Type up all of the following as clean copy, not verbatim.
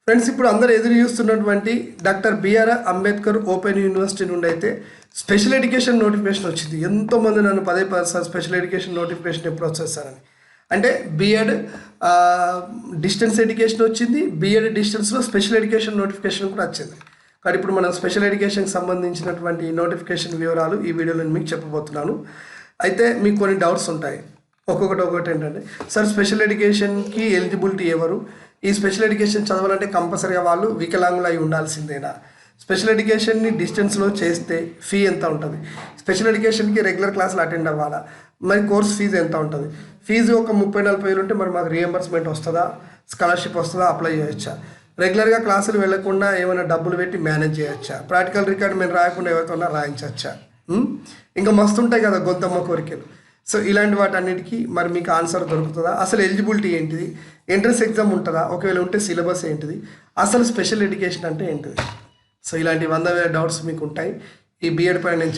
Friends, ఇప్పుడు అందరూ ఎదురు చూస్తున్నటువంటి doctor B R Ambedkar open university నుండి అయితే స్పెషల్ ఎడ్యుకేషన్ నోటిఫికేషన్ వచ్చింది. ఎంతోమంది నన్ను పదే సార్ స్పెషల్ ఎడ్యుకేషన్ నోటిఫికేషన్ ఎప్పుడు వచ్చేస్తారని. అంటే బిఎడ్ డిస్టెన్స్ ఎడ్యుకేషన్ వచ్చింది, బిఎడ్ డిస్టెన్స్లో స్పెషల్ ఎడ్యుకేషన్ నోటిఫికేషన్ కూడా వచ్చింది. కానీ ఇప్పుడు మనం స్పెషల్ ఎడ్యుకేషన్కి సంబంధించినటువంటి నోటిఫికేషన్ వివరాలు ఈ వీడియోలో మీకు చెప్పబోతున్నాను. అయితే మీకు కొన్ని డౌట్స్ ఉంటాయి. ఒక్కొక్కటి ఏంటంటే, సార్ స్పెషల్ ఎడ్యుకేషన్కి ఎలిజిబిలిటీ ఎవరు, ఈ స్పెషల్ ఎడ్యుకేషన్ చదవాలంటే కంపల్సరీగా వాళ్ళు వికలాంగులు అయి ఉండాల్సిందేనా, స్పెషల్ ఎడ్యుకేషన్ని డిస్టెన్స్లో చేస్తే ఫీ ఎంత ఉంటుంది, స్పెషల్ ఎడ్యుకేషన్కి రెగ్యులర్ క్లాసులు అటెండ్ అవ్వాలా, మరి కోర్స్ ఫీజు ఎంత ఉంటుంది, ఫీజు ఒక 30-40 వేలు ఉంటే మరి మాకు రియంబర్స్మెంట్ వస్తుందా, స్కాలర్షిప్ వస్తుందా, అప్లై చేయొచ్చా, రెగ్యులర్గా క్లాసులు వెళ్లకుండా ఏమైనా డబ్బులు పెట్టి మేనేజ్ చేయొచ్చా, ప్రాక్టికల్ రికార్డ్ మేము రాయకుండా ఎవరితోన్నా రాయించవచ్చా, ఇంకా మస్తు ఉంటాయి కదా గొంతమ్మ కోరికలు. సో ఇలాంటి వాటన్నిటికీ మరి మీకు ఆన్సర్ దొరుకుతుందా, అసలు ఎలిజిబిలిటీ ఏంటిది, ఎంట్రన్స్ ఎగ్జామ్ ఉంటుందా, ఒకవేళ ఉంటే సిలబస్ ఏంటిది, అసలు స్పెషల్ ఎడ్యుకేషన్ అంటే ఏంటిది. సో ఇలాంటి 100,000 డౌట్స్ మీకు ఉంటాయి. ఈ బీఎడ్ పైన నేను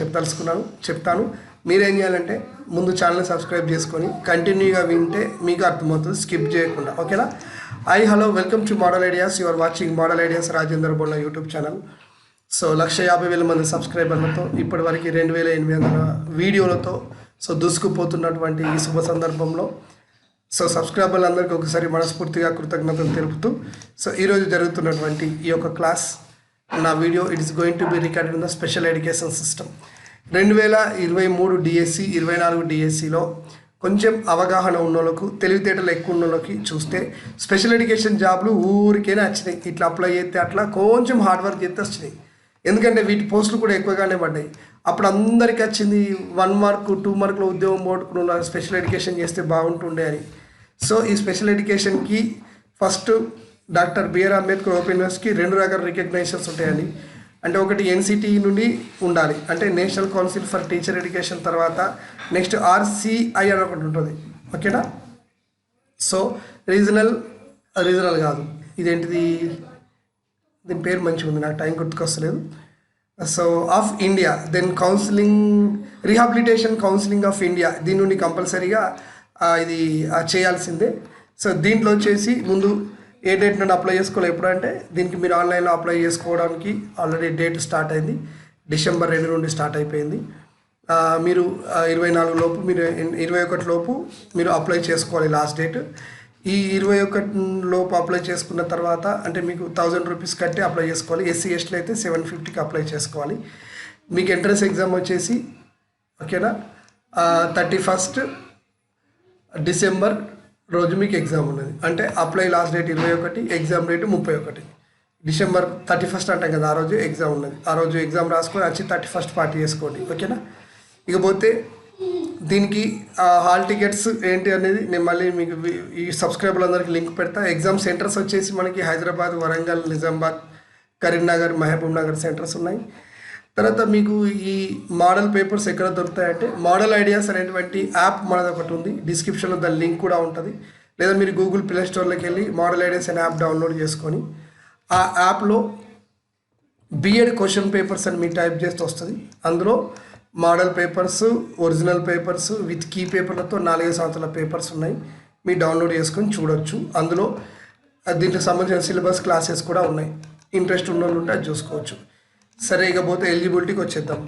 చెప్తాను. మీరేం చేయాలంటే ముందు ఛానల్ని సబ్స్క్రైబ్ చేసుకొని కంటిన్యూగా వింటే మీకు అర్థమవుతుంది, స్కిప్ చేయకుండా. ఓకేనా? Hello, welcome to model ideas. You are watching model ideas Rajender Bolla YouTube channel. So 150,000 మంది సబ్స్క్రైబర్లతో ఇప్పటివరకు 2,800 వీడియోలతో దూసుకుపోతున్నటువంటి ఈ శుభ సందర్భంలో సబ్స్క్రైబర్లందరికీ ఒకసారి మనస్ఫూర్తిగా కృతజ్ఞతలు తెలుపుతూ ఈరోజు జరుగుతున్నటువంటి ఈ యొక్క క్లాస్ నా video it is going to be recorded in the special education system. 2023 DSC 24 డిఎస్సిలో కొంచెం అవగాహన ఉన్నోళ్ళకు, తెలివితేటలు ఎక్కువ ఉన్నోళ్ళకి చూస్తే స్పెషల్ ఎడ్యుకేషన్ జాబ్లు ఊరికేనే వచ్చినాయి. ఇట్లా అప్లై చేస్తే అట్లా కొంచెం హార్డ్ వర్క్ చేస్తే వచ్చినాయి. ఎందుకంటే వీటి పోస్టులు కూడా ఎక్కువగానే పడ్డాయి. అప్పుడు అందరికీ వచ్చింది 1 మార్క్ 2 మార్కుల ఉద్యోగం పోగొట్టుకున్న స్పెషల్ ఎడ్యుకేషన్ చేస్తే బాగుంటుండే అని. సో ఈ స్పెషల్ ఎడ్యుకేషన్కి first doctor B R Ambedkar open యూనివర్సిటీకి 2 రకాల రికగ్నైజేషన్స్ ఉంటాయండి. అంటే ఒకటి ఎన్సిటి నుండి ఉండాలి, అంటే national council for teacher education. తర్వాత నెక్స్ట్ ఆర్సిఐ అని ఒకటి ఉంటుంది. ఓకేనా? సో రీజనల్ కాదు, ఇదేంటిది, దీని పేరు మంచిగా ఉంది, నాకు టైం గుర్తుకొస్తలేదు. So of India, then counselling rehabilitation counselling of India, దీని నుండి కంపల్సరీగా ఇది చేయాల్సిందే. సో దీంట్లో వచ్చేసి ముందు ఏ డేట్ నుండి అప్లై చేసుకోవాలి ఎప్పుడంటే, దీనికి మీరు ఆన్లైన్లో అప్లై చేసుకోవడానికి ఆల్రెడీ డేట్ స్టార్ట్ అయింది. డిసెంబర్ 2 నుండి స్టార్ట్ అయిపోయింది. మీరు 24 లోపు, మీరు 21 లోపు మీరు అప్లై చేసుకోవాలి లాస్ట్ డేట్. ఈ 21 లోపు అప్లై చేసుకున్న తర్వాత అంటే మీకు 1000 రూపీస్ కట్టి అప్లై చేసుకోవాలి. ఎస్సీ ఎస్టీలు అయితే 750కి అప్లై చేసుకోవాలి. మీకు ఎంట్రన్స్ ఎగ్జామ్ వచ్చేసి ఓకేనా 31 డిసెంబర్ రోజు మీకు ఎగ్జామ్ ఉన్నది. అంటే apply last date 21, exam date 31. December 31 అంటాం కదా, ఆ రోజు ఎగ్జామ్ ఉన్నది. ఆ రోజు ఎగ్జామ్ రాసుకొని వచ్చి 31 పార్టీ చేసుకోండి. ఓకేనా? ఇకపోతే దీనికి హాల్ టికెట్స్ ఏంటి అనేది నేను మళ్ళీ మీకు ఈ సబ్స్క్రైబర్లందరికీ లింక్ పెడతా. ఎగ్జామ్ సెంటర్స్ వచ్చేసి మనకి హైదరాబాద్, వరంగల్, నిజామాబాద్, కరీంనగర్, మహబూబ్ నగర్ సెంటర్స్ ఉన్నాయి. తర్వాత మీకు ఈ మోడల్ పేపర్స్ ఎక్కడ దొరుకుతాయంటే, మోడల్ ఐడియాస్ అనేటువంటి యాప్ మనది ఒకటి ఉంది. డిస్క్రిప్షన్లో దాని లింక్ కూడా ఉంటుంది. లేదా మీరు గూగుల్ ప్లే స్టోర్లోకి వెళ్ళి మోడల్ ఐడియాస్ అనే యాప్ డౌన్లోడ్ చేసుకొని ఆ యాప్లో బిఎడ్ క్వశ్చన్ పేపర్స్ అని మీరు టైప్ చేస్తే వస్తుంది. అందులో model papers, original papers with key పేపర్లతో 4 సంవత్సరాల పేపర్స్ ఉన్నాయి. మీరు డౌన్లోడ్ చేసుకొని చూడొచ్చు. అందులో దీనికి సంబంధించిన సిలబస్ క్లాసెస్ కూడా ఉన్నాయి. ఇంట్రెస్ట్ ఉన్న వాళ్ళు ఉంటే అది చూసుకోవచ్చు. సరే, ఇకపోతే ఎలిజిబిలిటీకి వచ్చేద్దాం.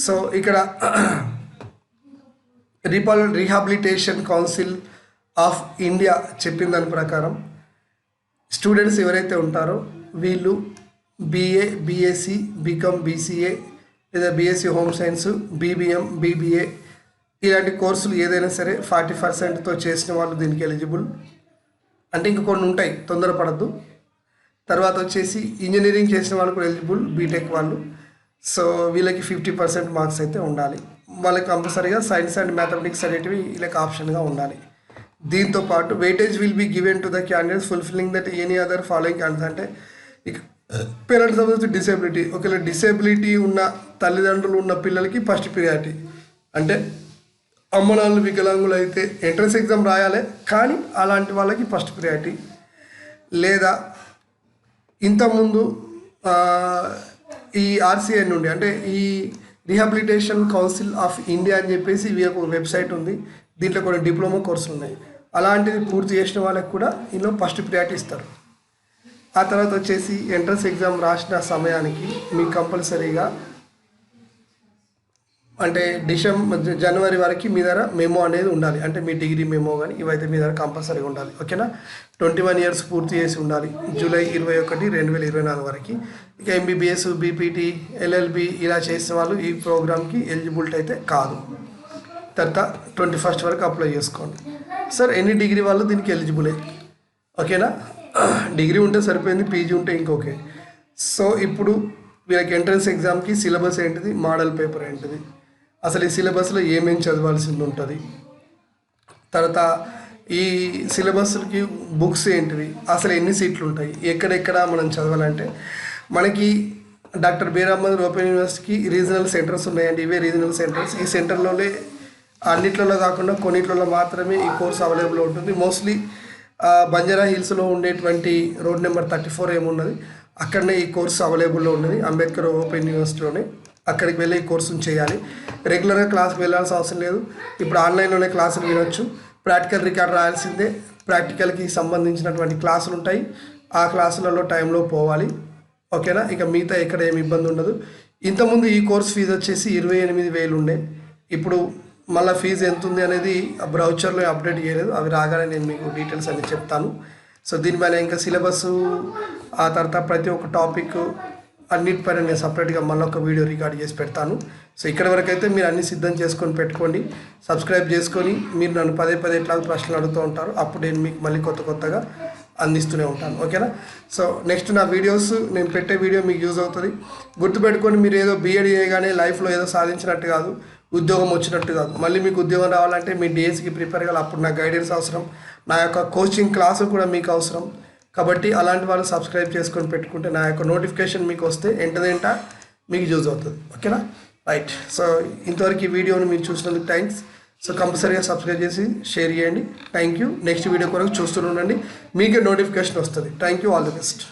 సో ఇక్కడ రీహాబిలిటేషన్ కౌన్సిల్ ఆఫ్ ఇండియా చెప్పిన దాని ప్రకారం స్టూడెంట్స్ ఎవరైతే ఉంటారో వీళ్ళు బీఏ, బీఎస్సీ, బీకామ్, బీసీఏ లేదా BSc home science, BBM, BBA ఇలాంటి కోర్సులు ఏదైనా సరే 40%తో చేసిన వాళ్ళు దీనికి ఎలిజిబుల్. అంటే ఇంక కొన్ని ఉంటాయి, తొందరపడద్దు. తర్వాత వచ్చేసి ఇంజనీరింగ్ చేసిన వాళ్ళు కూడా ఎలిజిబుల్, బీటెక్ వాళ్ళు. సో వీళ్ళకి 50% మార్క్స్ అయితే ఉండాలి. వాళ్ళకి కంపల్సరీగా సైన్స్ అండ్ మ్యాథమెటిక్స్ అనేటివి వీళ్ళకి ఆప్షన్గా ఉండాలి. దీంతో పాటు weightage will be given to the candidates fulfilling that any other following candidates. అంటే ఇక పేరెంట్స్ సంబంధించి డిసేబిలిటీ, ఒకవేళ డిసేబిలిటీ ఉన్న తల్లిదండ్రులు ఉన్న పిల్లలకి ఫస్ట్ ప్రియారిటీ. అంటే అమ్మనాళ్ళు వికలాంగులు అయితే ఎంట్రన్స్ ఎగ్జామ్ రాయాలి, కానీ అలాంటి వాళ్ళకి ఫస్ట్ ప్రియారిటీ. లేదా ఇంతకుముందు ఈ ఆర్సీఐ నుండి, అంటే ఈ రీహాబిలిటేషన్ కౌన్సిల్ ఆఫ్ ఇండియా అని చెప్పేసి ఇవి ఒక వెబ్సైట్ ఉంది. దీంట్లో కొన్ని డిప్లొమా కోర్సులు ఉన్నాయి. అలాంటివి పూర్తి చేసిన వాళ్ళకి కూడా ఇందులో ఫస్ట్ ప్రియారిటీ ఇస్తారు. ఆ తర్వాత వచ్చేసి ఎంట్రన్స్ ఎగ్జామ్ రాసిన సమయానికి మీకు కంపల్సరీగా అంటే జనవరి వరకు మీ దగ్గర మెమో అనేది ఉండాలి. అంటే మీ డిగ్రీ మెమో కానీ ఇవైతే మీ దగ్గర కంపల్సరీగా ఉండాలి. ఓకేనా. 21 ఇయర్స్ పూర్తి చేసి ఉండాలి జూలై 21, 2024 వరకు. ఇక ఎంబీబీఎస్, బీపీటీ, ఎల్ఎల్బి ఇలా చేసిన వాళ్ళు ఈ ప్రోగ్రామ్కి ఎలిజిబిలిటీ అయితే కాదు. తర్వాత 21 వరకు అప్లై చేసుకోండి. సార్ ఎన్ని డిగ్రీ వాళ్ళు దీనికి ఎలిజిబులే. ఓకేనా. డిగ్రీ ఉంటే సరిపోయింది, పీజీ ఉంటే ఇంకొకే. సో ఇప్పుడు వీళ్ళకి ఎంట్రన్స్ ఎగ్జామ్కి సిలబస్ ఏంటిది, మోడల్ పేపర్ ఏంటిది, అసలు ఈ సిలబస్లో ఏమేమి చదవాల్సింది ఉంటుంది, తర్వాత ఈ సిలబస్కి బుక్స్ ఏంటివి, అసలు ఎన్ని సీట్లు ఉంటాయి, ఎక్కడెక్కడ మనం చదవాలంటే మనకి డాక్టర్ బిఆర్ అంబేద్కర్ ఓపెన్ యూనివర్సిటీకి రీజనల్ సెంటర్స్ ఉన్నాయండి. ఇవే రీజనల్ సెంటర్స్. ఈ సెంటర్లోనే అన్నిట్లలో కాకుండా కొన్నిట్లలో మాత్రమే ఈ కోర్స్ అవైలబుల్ ఉంటుంది. మోస్ట్లీ బంజారా హిల్స్లో ఉండేటువంటి రోడ్ నెంబర్ 34 ఏమున్నది అక్కడనే ఈ కోర్సు అవైలబుల్లో ఉన్నది, అంబేద్కర్ ఓపెన్ యూనివర్సిటీలోనే. అక్కడికి వెళ్ళి ఈ కోర్సును చేయాలి. రెగ్యులర్గా క్లాస్కి వెళ్ళాల్సిన అవసరం లేదు. ఇప్పుడు ఆన్లైన్లోనే క్లాసులు వినొచ్చు. Practical record రాయాల్సిందే. ప్రాక్టికల్కి సంబంధించినటువంటి క్లాసులు ఉంటాయి, ఆ క్లాసులలో టైంలో పోవాలి. ఓకేనా. ఇక మిగతా ఎక్కడ ఏమి ఇబ్బంది ఉండదు. ఇంతకుముందు ఈ కోర్స్ ఫీజు వచ్చేసి 28,000 ఉండే. ఇప్పుడు మళ్ళీ ఫీజు ఎంత ఉంది అనేది బ్రౌచర్లో అప్డేట్ చేయలేదు. అవి రాగానే నేను మీకు డీటెయిల్స్ అన్ని చెప్తాను. సో దీనిపైన ఇంకా సిలబస్, ఆ తర్వాత ప్రతి ఒక్క టాపిక్ అన్నిటిపైన నేను సపరేట్గా మళ్ళీ ఒక వీడియో రికార్డ్ చేసి పెడతాను. సో ఇక్కడ వరకు అయితే మీరు అన్ని సిద్ధం చేసుకొని పెట్టుకోండి. సబ్స్క్రైబ్ చేసుకొని మీరు నన్ను పదే ఎట్లా ప్రశ్నలు అడుగుతూ ఉంటారు. అప్పుడు నేను మీకు మళ్ళీ కొత్తగా అందిస్తూనే ఉంటాను. ఓకేనా. సో నెక్స్ట్ నా వీడియోస్, నేను పెట్టే వీడియో మీకు యూజ్ అవుతుంది. గుర్తుపెట్టుకొని మీరు ఏదో బీఎడ్ చేయగానే లైఫ్లో ఏదో సాధించినట్టు కాదు, ఉద్యోగం వచ్చినట్టు కాదు. మళ్ళీ మీకు ఉద్యోగం రావాలంటే మీ డిఎస్సికి ప్రిపేర్ కావాలి. అప్పుడు నా గైడెన్స్ అవసరం, నా యొక్క కోచింగ్ క్లాసు కూడా మీకు అవసరం. కాబట్టి అలాంటి వాళ్ళు సబ్స్క్రైబ్ చేసుకొని పెట్టుకుంటే నా యొక్క నోటిఫికేషన్ మీకు వస్తే వెంట మీకు యూజ్ అవుతుంది. ఓకేనా. రైట్. సో ఇంతవరకు ఈ వీడియోని మీరు చూసినందుకు థ్యాంక్స్. సో కంపల్సరీగా సబ్స్క్రైబ్ చేసి షేర్ చేయండి. Thank you. నెక్స్ట్ వీడియో కొరకు చూస్తూ ఉండండి, మీకే నోటిఫికేషన్ వస్తుంది. Thank you. All the best.